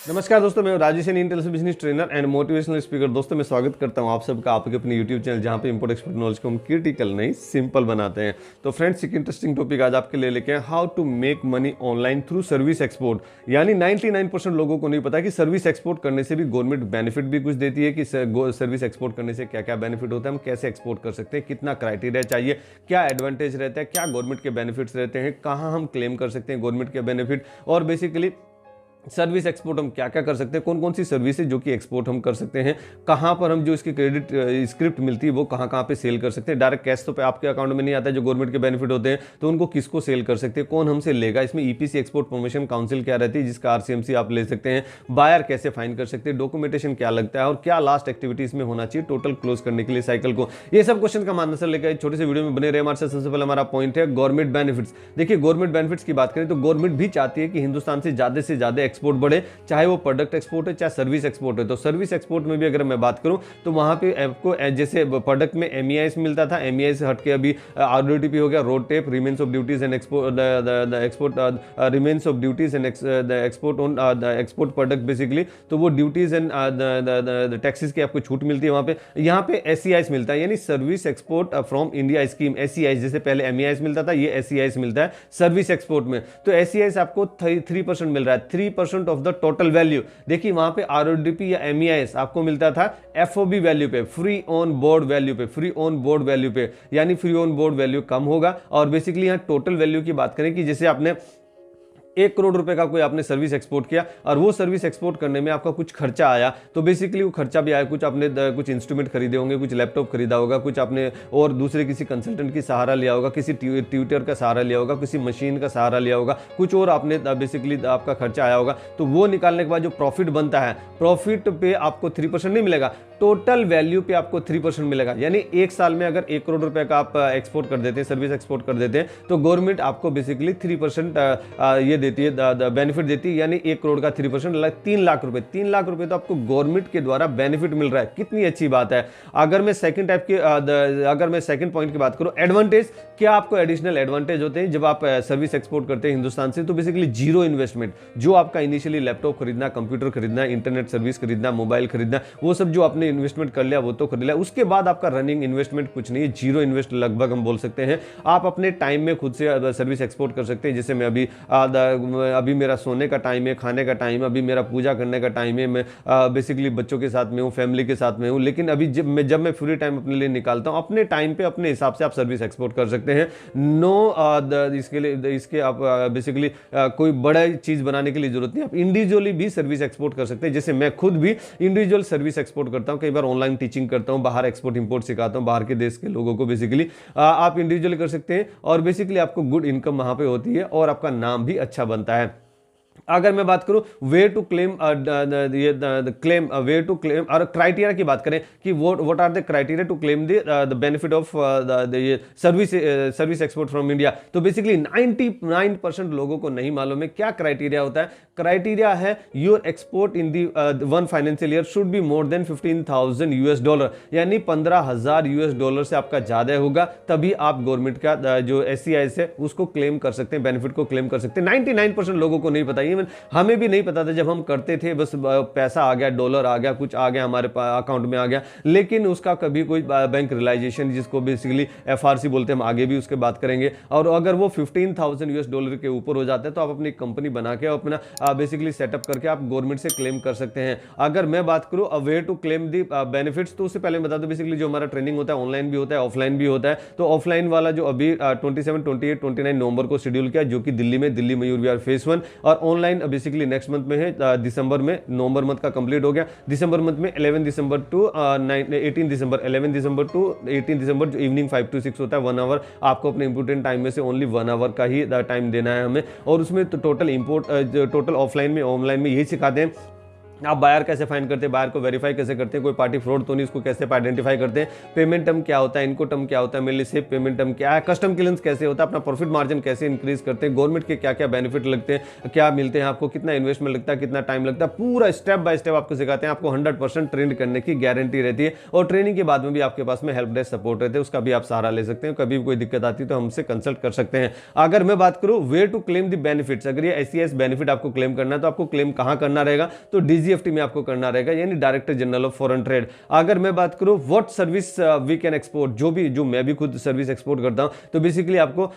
नमस्कार दोस्तों, मैं Rajesh intelligent business trainer and motivational speaker. दोस्तों मैं स्वागत करता हूं आप सबका आपके अपने यूट्यूब चैनल, जहां पे इंपोर्ट एक्सपोर्ट नॉलेज को हम क्रिटिकल नहीं सिंपल बनाते हैं। तो फ्रेंड्स, एक इंटरेस्टिंग टॉपिक आज आपके लिए लेके हैं, how to make money online through service export. यानी 99% लोगों को नहीं पता कि सर्विस एक्सपोर्ट करने से भी गवर्नमेंट बेनिफिट भी कुछ देती है, कि सर्विस एक्सपोर्ट करने से क्या क्या बेनिफिट होता है, हम कैसे एक्सपोर्ट कर सकते हैं, कितना क्राइटेरिया चाहिए, क्या एडवांटेज रहता है, क्या गवर्नमेंट के बेनिफिट्स रहते हैं, कहाँ हम क्लेम कर सकते हैं गवर्नमेंट के बेनिफिट, और बेसिकली सर्विस एक्सपोर्ट हम क्या क्या कर सकते हैं, कौन कौन सी सर्विसेज जो कि एक्सपोर्ट हम कर सकते हैं, कहाँ पर हम जो इसकी क्रेडिट स्क्रिप्ट मिलती है वो कहाँ कहाँ पे सेल कर सकते हैं। डायरेक्ट कैश तो पे आपके अकाउंट में नहीं आता है, जो गवर्नमेंट के बेनिफिट होते हैं, तो उनको किसको सेल कर सकते हैं, कौन हमसे लेगा, इसमें ईपीसी एक्सपोर्ट प्रमोशन काउंसिल क्या रहती है जिसका आरसीएमसी आप ले सकते हैं, बायर कैसे फाइन कर सकते हैं, डॉक्यूमेंटेशन क्या लगता है, और क्या लास्ट एक्टिविटी इसमें होना चाहिए टोटल क्लोज करने के लिए साइकिल को। ये सब क्वेश्चन का आंसर लेकर छोटे से वीडियो में बने रहे हमारे साथ। सबसे पहले हमारा पॉइंट है गवर्नमेंट बेनिफिट्स। देखिए, गवर्नमेंट बेनिफिट्स की बात करें तो गवर्नमेंट भी चाहती है कि हिंदुस्तान से ज्यादा एक्सपोर्ट बढ़े, चाहे वो प्रोडक्ट एक्सपोर्ट है चाहे सर्विस एक्सपोर्ट है। तो सर्विस एक्सपोर्ट में भी अगर मैं बात करूं तो वहां पे आपको जैसे प्रोडक्ट में एमईआई मिलता था, एमईआई से हटके अभी आरडीटीपी हो गया, road tape, remains of duties and export remains of duties and export on export product basically. तो वो ड्यूटीज एंड टैक्सेस की आपको छूट मिलती है वहां पे। यहाँ पे एसईआई मिलता है, यानी service export from India scheme. SEI जैसे पहले एमईआई मिलता था, ये एसईआई मिलता है सर्विस एक्सपोर्ट में। तो एसईआई आपको 3% मिल रहा है, 3% ऑफ द टोटल वैल्यू। देखिए, वहां पे आरओडीपी या एमईआईएस आपको मिलता था एफओबी वैल्यू पे, फ्री ऑन बोर्ड वैल्यू पे, फ्री ऑन बोर्ड वैल्यू पे, यानी फ्री ऑन बोर्ड वैल्यू कम होगा। और बेसिकली यहां टोटल वैल्यू की बात करें कि जैसे आपने 1 करोड़ रुपए का कोई आपने सर्विस एक्सपोर्ट किया और वो सर्विस एक्सपोर्ट करने में आपका कुछ खर्चा आया, तो बेसिकली वो खर्चा भी आया, कुछ आपने कुछ इंस्ट्रूमेंट खरीदे होंगे, कुछ लैपटॉप खरीदा होगा, कुछ आपने और दूसरे किसी कंसल्टेंट की सहारा लिया होगा, किसी ट्यूटर का सहारा लिया होगा, किसी मशीन का सहारा लिया होगा, कुछ और आपने बेसिकली आपका खर्चा आया होगा। तो वो निकालने के बाद जो प्रॉफिट बनता है, प्रॉफिट पे आपको 3% नहीं मिलेगा, टोटल वैल्यू पे आपको 3% मिलेगा। यानी एक साल में अगर 1 करोड़ रुपए का आप एक्सपोर्ट कर देते हैं, सर्विस एक्सपोर्ट कर देते हैं, तो गवर्नमेंट आपको बेसिकली 3% ये देती है, बेनिफिट देती है। यानी 1 करोड़ का 3% 3 लाख रुपए, 3 लाख रुपए तो आपको गवर्नमेंट के द्वारा बेनिफिट मिल रहा है। कितनी अच्छी बात है। अगर मैं सेकंड पॉइंट की बात करूं, एडवांटेज, क्या आपको एडिशनल एडवांटेज होते हैं जब आप सर्विस एक्सपोर्ट करते हैं हिंदुस्तान से? तो बेसिकली जीरो इन्वेस्टमेंट, जो आपका इनिशियली लैपटॉप खरीदना, कंप्यूटर खरीदना, इंटरनेट सर्विस खरीदना, मोबाइल खरीदना, वो सब जो आपने इन्वेस्टमेंट कर लिया वो तो कर लिया, उसके बाद आपका रनिंग इन्वेस्टमेंट कुछ नहीं है, जीरो इन्वेस्ट लगभग हम बोल सकते हैं। आप अपने टाइम में खुद से सर्विस एक्सपोर्ट कर सकते हैं। जैसे मैं अभी मेरा सोने का टाइम है, खाने का टाइम है, अभी मेरा पूजा करने का टाइम है, मैं बेसिकली बच्चों के साथ में हूँ, फैमिली के साथ में हूँ, लेकिन अभी जब मैं फ्री टाइम अपने लिए निकालता हूँ, अपने टाइम पे अपने हिसाब से आप सर्विस एक्सपोर्ट कर सकते हैं। इसके लिए इसके आप बेसिकली कोई बड़ा चीज बनाने के लिए जरूरत नहीं, आप इंडिविजुअली भी सर्विस एक्सपोर्ट कर सकते हैं। जैसे मैं खुद भी इंडिविजुअल सर्विस एक्सपोर्ट करता हूँ, कई बार ऑनलाइन टीचिंग करता हूँ, बाहर एक्सपोर्ट इंपोर्ट सिखाता हूँ बाहर के देश के लोगों को। बेसिकली आप इंडिविजुअली कर सकते हैं और बेसिकली आपको गुड इनकम वहां पे होती है और आपका नाम भी अच्छा बनता है। अगर मैं बात करूं वे टू क्लेम और क्राइटेरिया की बात करें कि what are the criteria to claim the benefit of service export from India, तो बेसिकली 99% लोगों को नहीं मालूम है क्या क्राइटेरिया होता है। क्राइटेरिया है your export in the 1 financial year should be more than $15,000, यानी $15,000 से आपका ज्यादा होगा, तभी आप गवर्नमेंट का जो एससीआई है उसको क्लेम कर सकते हैं, बेनिफिट को क्लेम कर सकते हैं। 99% लोगों को नहीं पता, हमें भी नहीं पता था जब हम करते थे, बस पैसा आ गया, डॉलर आ गया, कुछ आ गया हमारे अकाउंट में आ गया, लेकिन उसका कभी कोई बैंक रियलाइजेशन, जिसको बेसिकली एफआरसी बोलते हैं, हम आगे भी उसके बात करेंगे। और अगर वो $15,000 के ऊपर हो जाता है तो आप अपनी कंपनी बना के अपना बेसिकली सेटअप करके आप गवर्नमेंट से क्लेम कर सकते हैं। अगर मैं बात करूं way to claim the benefits, तो उससे पहले बता दो बेसिकली जो हमारा ट्रेनिंग होता है ऑनलाइन भी होता है, ऑफलाइन भी होता है। तो ऑफलाइन वाला जो अभी 27, 28, 29 नवंबर को शेड्यूल किया, जो कि दिल्ली में, दिल्ली मयूर विहार फेज 1, और ऑनलाइन बेसिकली नेक्स्ट मंथ में है, दिसंबर में, नवंबर मंथ का कंप्लीट हो गया। दिसंबर मंथ में 11 दिसंबर टू 18 दिसंबर, 11 दिसंबर टू 18 दिसंबर, जो इवनिंग 5 to 6 होता है, 1 आवर आपको अपने इंपोर्टेंट टाइम में से ओनली 1 आवर का ही टाइम देना है हमें। और उसमें तो टोटल ऑफलाइन में ऑनलाइन में यही सिखाते हैं आप बायर कैसे फाइंड करते हैं, बायर को वेरीफाई कैसे करते हैं, कोई पार्टी फ्रॉड तो नहीं, उसको कैसे आइडेंटिफाई करते हैं, पेमेंट टर्म क्या होता है, इनको टर्म क्या होता है, मेनली सेफ पेमेंट टर्म क्या है, कस्टम क्लियरेंस कैसे होता है, अपना प्रॉफिट मार्जिन कैसे इंक्रीज करते हैं, गवर्नमेंट के क्या क्या बेनिफिट लगते हैं, क्या मिलते हैं आपको, कितना इन्वेस्टमेंट लगता है, कितना टाइम लगता है, पूरा स्टेप बाय स्टेप आपको सिखाते हैं। आपको 100% ट्रेंड करने की गारंटी रहती है और ट्रेनिंग के बाद में भी आपके पास में हेल्प डेस्क सपोर्ट रहते हैं, उसका भी आप सहारा ले सकते हैं। कभी भी कोई दिक्कत आती है तो हमसे कंसल्ट कर सकते हैं। अगर मैं बात करूं where to claim the benefits, अगर ये SES बेनिफिट आपको क्लेम करना है तो आपको क्लेम कहां करना रहेगा, तो DGFT में आपको करना रहेगा, यानी director general of foreign trade. अगर मैं बात करूं what service we can export, जो मैं भी खुद सर्विस एक्सपोर्ट करता हूं, तो बेसिकली आपको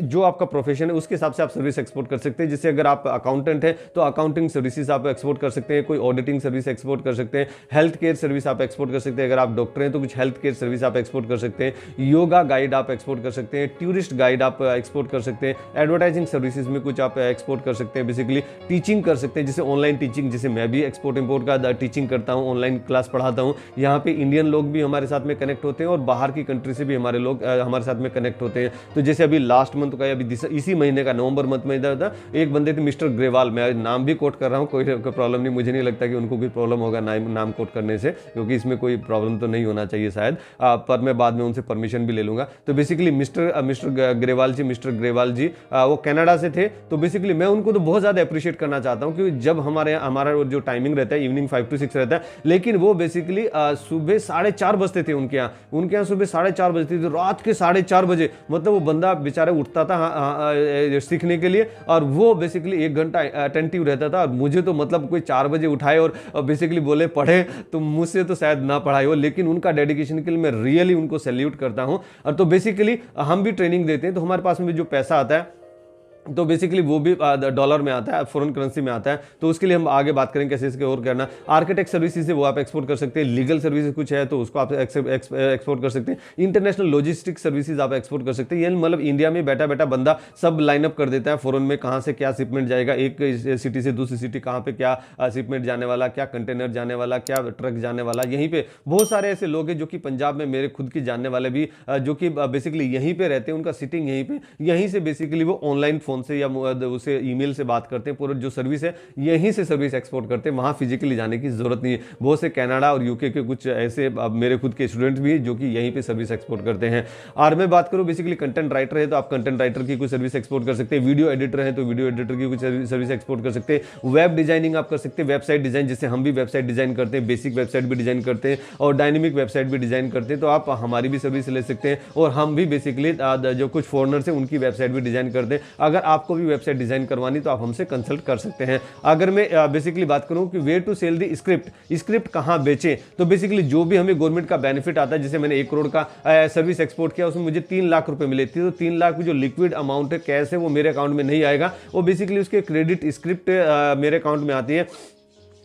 जो आपका प्रोफेशन है उसके हिसाब से आप सर्विस एक्सपोर्ट कर सकते हैं। जैसे अगर आप अकाउंटेंट है तो अकाउंटिंग सर्विसेज आप एक्सपोर्ट कर सकते हैं, कोई ऑडिटिंग सर्विस एक्सपोर्ट कर सकते हैं, हेल्थ केयर सर्विस आप एक्सपोर्ट कर सकते हैं, अगर आप डॉक्टर हैं तो कुछ हेल्थ केयर सर्विस आप एक्सपोर्ट कर सकते हैं, योगा गाइड आप एक्सपोर्ट कर सकते हैं, टूरिस्ट गाइड आप एक्सपोर्ट कर सकते हैं, एडवर्टाइजिंग सर्विसेज में कुछ आप एक्सपोर्ट कर सकते हैं, बेसिकली टीचिंग कर सकते हैं, जैसे ऑनलाइन टीचिंग, जैसे मैं भी एक्सपोर्ट इंपोर्ट का टीचिंग करता हूं, ऑनलाइन क्लास पढ़ाता हूं। यहाँ पे इंडियन लोग भी हमारे साथ में कनेक्ट होते हैं और बाहर की कंट्री से भी हमारे लोग हमारे साथ में कनेक्ट होते हैं। तो जैसे अभी लास्ट मंथ का, अभी इसी महीने का नवंबर मंथ में था, एक बंदे थे मिस्टर ग्रेवाल, मैं नाम भी कोट कर रहा हूँ, कोई प्रॉब्लम नहीं, मुझे नहीं लगता कि उनको कोई प्रॉब्लम होगा नाम कोट करने से, क्योंकि इसमें कोई प्रॉब्लम तो नहीं होना चाहिए शायद, पर मैं बाद में उनसे परमिशन भी ले लूंगा। तो बेसिकली मिस्टर ग्रेवाल जी वो कनाडा से थे। तो बेसिकली मैं उनको तो बहुत ज़्यादा अप्रिशिएट करना चाहता हूँ, क्योंकि जब हमारा जो टाइमिंग रहता है इवनिंग 5 to 6 रहता है, लेकिन वो बेसिकली सुबह 4:30 बजते थे उनके यहाँ सुबह 4:30 बजती थी, रात के 4:30 बजे, मतलब वो बंदा बेचारे उठता था सीखने के लिए, और वो बेसिकली 1 घंटा अटेंटिव रहता था। और मुझे तो मतलब कोई 4 बजे उठाए और बेसिकली बोले पढ़े, तो मुझसे तो शायद ना पढ़ाई हो, लेकिन उनका डेडिकेशन के लिए मैं रियली उनको सैल्यूट करता हूं। और तो बेसिकली हम भी ट्रेनिंग देते हैं, तो हमारे पास में जो पैसा आता है तो बेसिकली वो भी डॉलर में आता है, फॉरेन करेंसी में आता है। तो उसके लिए हम आगे बात करेंगे कैसे इसके और करना। आर्किटेक्ट सर्विसेज है वो आप एक्सपोर्ट कर सकते हैं, लीगल सर्विसेज कुछ है तो उसको आप एक्सपोर्ट कर सकते हैं, इंटरनेशनल लॉजिस्टिक सर्विसेज आप एक्सपोर्ट कर सकते हैं। यानी मतलब इंडिया में बैठा बैठा बंदा सब लाइनअप कर देता है, फॉरेन में कहाँ से क्या शिपमेंट जाएगा, एक सिटी से दूसरी सिटी कहाँ पे क्या शिपमेंट जाने वाला, क्या कंटेनर जाने वाला, क्या ट्रक जाने वाला। यहीं पे बहुत सारे ऐसे लोग हैं जो कि पंजाब में मेरे खुद की जानने वाले भी जो कि बेसिकली यहीं पे रहते हैं, उनका सिटिंग यहीं पे, यहीं से बेसिकली वो ऑनलाइन फोन से या उसे ईमेल से बात करते हैं, पूरा जो सर्विस है यहीं से सर्विस एक्सपोर्ट करते हैं, वहां फिजिकली जाने की जरूरत नहीं है। बहुत से कनाडा और यूके के कुछ ऐसे मेरे खुद के स्टूडेंट भी जो कि यहीं पे सर्विस एक्सपोर्ट करते हैं। और मैं बात करूं बेसिकली कंटेंट राइटर है तो आप कंटेंट राइटर की कुछ सर्विस एक्सपोर्ट कर सकते हैं, वीडियो एडिटर है तो वीडियो एडिटर की कुछ सर्विस एक्सपोर्ट कर सकते हैं, वेब डिजाइनिंग आप कर सकते हैं, वेबसाइट डिजाइन, जैसे हम भी वेबसाइट डिजाइन करते हैं, बेसिक वेबसाइट भी डिजाइन करते हैं और डायनेमिक वेबसाइट भी डिजाइन करते हैं, तो आप हमारी भी सर्विस ले सकते हैं। और हम भी बेसिकली जो कुछ फॉरेनर्स हैं उनकी वेबसाइट भी डिजाइन करते हैं। अगर आपको भी वेबसाइट डिजाइन करवानी तो आप हमसे कंसल्ट कर सकते हैं। अगर मैं बेसिकली बात करूं कि way to sell the script कहां बेचें, तो बेसिकली जो भी हमें गवर्नमेंट का बेनिफिट आता है, जैसे मैंने 1 करोड़ का सर्विस एक्सपोर्ट किया, उसमें मुझे 3 लाख रुपए मिले थे, तो 3 लाख जो लिक्विड अमाउंट है, कैश है, वो मेरे अकाउंट में नहीं आएगा, वो बेसिकली उसके क्रेडिट स्क्रिप्ट मेरे अकाउंट में आती है।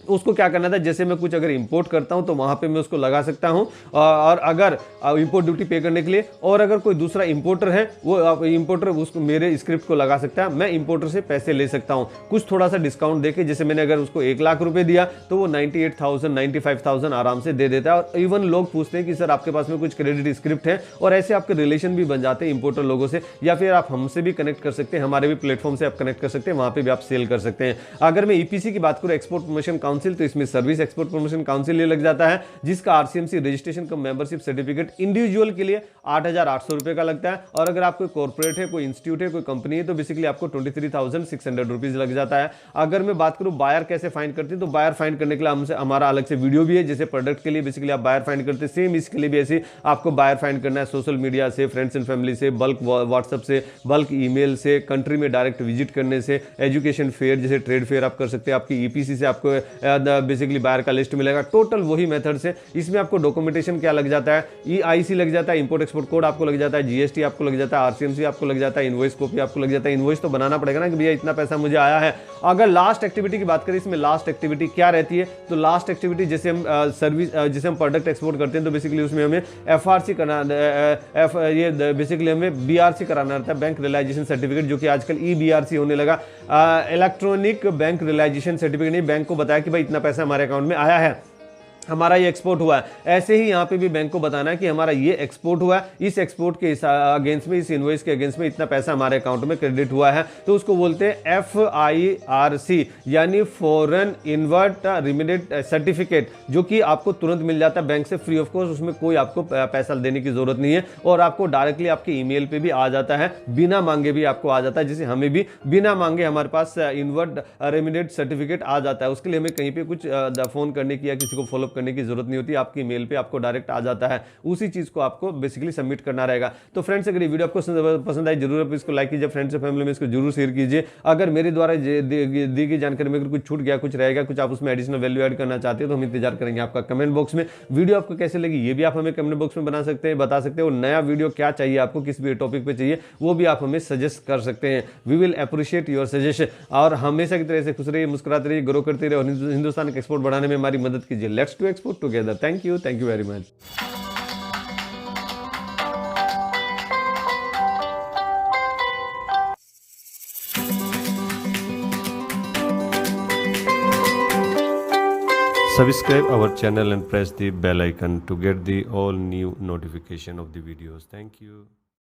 उसको क्या करना था, जैसे मैं कुछ अगर इंपोर्ट करता हूं तो वहां पे मैं उसको लगा सकता हूं, और अगर इंपोर्ट ड्यूटी पे करने के लिए, और अगर कोई दूसरा इंपोर्टर है वो इंपोर्टर उसको मेरे स्क्रिप्ट को लगा सकता है, मैं इंपोर्टर से पैसे ले सकता हूं कुछ थोड़ा सा डिस्काउंट देके। जैसे मैंने अगर उसको 1 लाख रुपए दिया तो वो 98,000 95,000 आराम से दे देता है। और इवन लोग पूछते हैं कि सर आपके पास में कुछ क्रेडिट स्क्रिप्ट है, और ऐसे आपके रिलेशन भी बन जाते हैं इंपोर्टर लोगों से, या फिर आप हमसे भी कनेक्ट कर सकते हैं, हमारे भी प्लेटफॉर्म से आप कनेक्ट कर सकते हैं, वहां पर भी आप सेल कर सकते हैं। अगर मैं EPC की बात करूं, एक्सपोर्ट प्रमोशन काउंसिल, तो इसमें सर्विस एक्सपोर्ट प्रमोशन काउंसिल ये लग जाता है, जिसका RCMC रजिस्ट्रेशन का मेंबरशिप सर्टिफिकेट इंडिविजुअल के लिए 8,800 रुपए का लगता है, और अगर आप कोई कॉर्पोरेट है, कोई इंस्टीट्यूट है, कोई कंपनी है, तो बेसिकली आपको 23,600 रुपीज लग जाता है। अगर मैं बात करूं बायर कैसे फाइंड करते हैं, तो बायर फाइंड करने के लिए हमसे हमारा अलग से वीडियो भी है, जैसे प्रोडक्ट के लिए बेसिकली आप बायर फाइंड करते हैं, सेम इसके लिए भी ऐसे आपको बायर फाइंड करना है, सोशल मीडिया से, फ्रेंड्स एंड फैमिली से, बल्क व्हाट्सएप से, बल्क ईमेल से, कंट्री में डायरेक्ट विजिट करने से, एजुकेशन फेयर जैसे ट्रेड फेयर आप कर सकते हैं, आपकी EPC से आपको बेसिकली बायर का लिस्ट मिलेगा। टोटल वही मेथड से इसमें आपको डॉक्यूमेंटेशन क्या लग जाता है, EIC लग जाता है, इंपोर्ट एक्सपोर्ट कोड आपको लग जाता है, GST आपको लग जाता है, RCMC आपको लग जाता है, इनवॉइस कॉपी आपको लग जाता है। इनवॉइस तो बनाना पड़ेगा ना कि भैया इतना पैसा मुझे आया है। अगर लास्ट एक्टिविटी की बात करें, इसमें लास्ट एक्टिविटी क्या रहती है, तो लास्ट एक्टिविटी जैसे हम सर्विस जैसे हम प्रोडक्ट एक्सपोर्ट करते हैं, तो बेसिकली उसमें हमें FRC करना, ये बेसिकली हमें BRC कराना रहता है, बैंक रियलाइजेशन सर्टिफिकेट, जो कि आजकल EBRC होने लगा, इलेक्ट्रॉनिक बैंक रियलाइजेशन सर्टिफिकेट। नहीं, बैंक को बताया कि भाई इतना पैसा हमारे अकाउंट में आया है, हमारा ये एक्सपोर्ट हुआ है। ऐसे ही यहाँ पे भी बैंक को बताना है कि हमारा ये एक्सपोर्ट हुआ है, इस एक्सपोर्ट के अगेंस्ट में, इस इनवॉइस के अगेंस्ट में इतना पैसा हमारे अकाउंट में क्रेडिट हुआ है। तो उसको बोलते हैं FIRC यानी फॉरेन इनवर्ट रिमिटेड सर्टिफिकेट, जो कि आपको तुरंत मिल जाता है बैंक से फ्री ऑफ कॉस्ट। उसमें कोई आपको पैसा देने की जरूरत नहीं है और आपको डायरेक्टली आपके ईमेल पे भी आ जाता है, बिना मांगे भी आपको आ जाता है। जैसे हमें भी बिना मांगे हमारे पास इनवर्ट रिमिटेड सर्टिफिकेट आ जाता है। उसके लिए हमें कहीं पे कुछ फोन करने की या किसी को फॉलो करने की जरूरत नहीं होती, आपकी मेल पे आपको डायरेक्ट आ जाता है। उसी चीज को आपको बेसिकली सबमिट करना रहेगा। तो फ्रेंड्स, अगर ये वीडियो आपको पसंद आई, जरूर आप इसको लाइक कीजिए, फ्रेंड्स और फैमिली में इसको जरूर शेयर कीजिए। अगर मेरे द्वारा दी गई जानकारी में अगर कुछ छूट गया, कुछ रहेगा, कुछ आप उसमें एडिशनल वैल्यू ऐड करना चाहते हो, तो हम इंतजार करेंगे आपका कमेंट बॉक्स में। वीडियो आपको कैसे लगी ये भी आप हमें कमेंट बॉक्स में बता सकते हो। नया वीडियो क्या चाहिए आपको, किस भी टॉपिक पे चाहिए, वो भी आप हमें सजेस्ट कर सकते हैं। We will appreciate your suggestion. और हमेशा की तरह से खुश रहिए, मुस्कुराते रहिए, ग्रो करते रहिए और हिंदुस्तान का एक्सपोर्ट बढ़ाने में हमारी मदद कीजिए। Let's to export together. Thank you very much. Subscribe our channel and press the bell icon to get the all new notification of the videos. Thank you.